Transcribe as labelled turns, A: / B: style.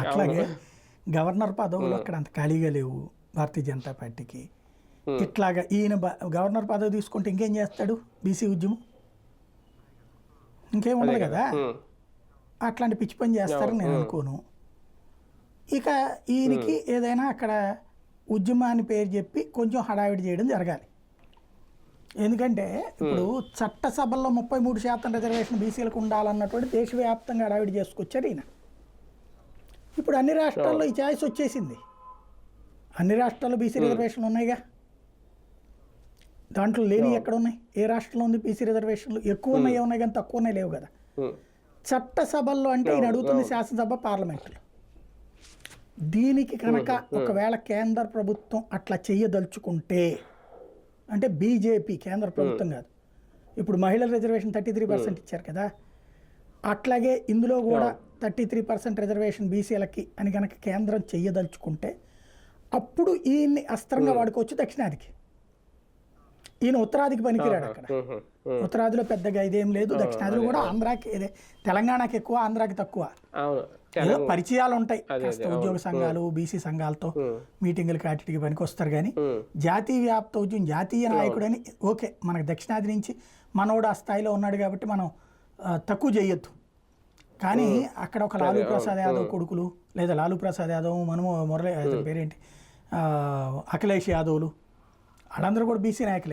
A: అట్లాగే గవర్నర్ పదవులు అక్కడ అంత ఖాళీగా లేవు భారతీయ జనతా పార్టీకి. ఇట్లాగా ఈయన గవర్నర్ పదవి తీసుకుంటే ఇంకేం చేస్తాడు బీసీ ఉద్యమం? ఇంకేం ఉండదు కదా. అట్లాంటి పిచ్చి పని చేస్తారని నేను అనుకోను. ఇక ఈయనకి ఏదైనా అక్కడ ఉద్యమాన్ని పేరు చెప్పి కొంచెం హడావిడి చేయడం జరగాలి. ఎందుకంటే ఇప్పుడు చట్టసభల్లో 33% రిజర్వేషన్ బీసీలకు ఉండాలన్నటువంటి దేశవ్యాప్తంగా హడావిడి చేసుకొచ్చారు ఈయన. ఇప్పుడు అన్ని రాష్ట్రాల్లో ఈ ఛాయిస్ వచ్చేసింది. అన్ని రాష్ట్రాల్లో బీసీ రిజర్వేషన్లు ఉన్నాయిగా. దాంట్లో లేని ఎక్కడ ఉన్నాయి? ఏ రాష్ట్రంలో ఉంది బీసీ రిజర్వేషన్లు? ఎక్కువ ఉన్నాయి ఉన్నాయి కానీ తక్కువ ఉన్నాయి లేవు కదా. చట్టసభల్లో అంటే ఈయన అడుగుతుంది శాసనసభ, పార్లమెంట్లో. దీనికి కనుక ఒకవేళ కేంద్ర ప్రభుత్వం అట్లా చెయ్యదలుచుకుంటే, అంటే బీజేపీ కేంద్ర ప్రభుత్వం కాదు, ఇప్పుడు మహిళల రిజర్వేషన్ 33% ఇచ్చారు కదా, అట్లాగే ఇందులో కూడా 33% రిజర్వేషన్ బీసీలకి అని కనుక కేంద్రం చెయ్యదలుచుకుంటే అప్పుడు ఈయన్ని అస్త్రంగా వాడుకోవచ్చు దక్షిణాదికి. ఈయన ఉత్తరాదికి పనికిరాడు. అక్కడ ఉత్తరాదిలో పెద్దగా ఇదేం లేదు, దక్షిణాదిలో కూడా ఆంధ్రాకి తెలంగాణకి ఎక్కువ, ఆంధ్రాకి తక్కువ. పరిచయాలు ఉంటాయి, ఉద్యోగ సంఘాలు బీసీ సంఘాలతో మీటింగులకి వాటికి పనికి వస్తారు. కానీ జాతీయ వ్యాప్త ఉద్యమం, జాతీయ నాయకుడు అని ఓకే, మనకు దక్షిణాది నుంచి మనోడు ఆ స్థాయిలో ఉన్నాడు కాబట్టి మనం తక్కువ చేయొద్దు. కానీ అక్కడ ఒక లాలూ ప్రసాద్ యాదవ్ కొడుకులు, లేదా లాలూ ప్రసాద్ యాదవ్, మనము మురళి పేరేంటి, అఖిలేష్ యాదవ్లు, వాళ్ళందరూ కూడా బీసీ నాయకులే.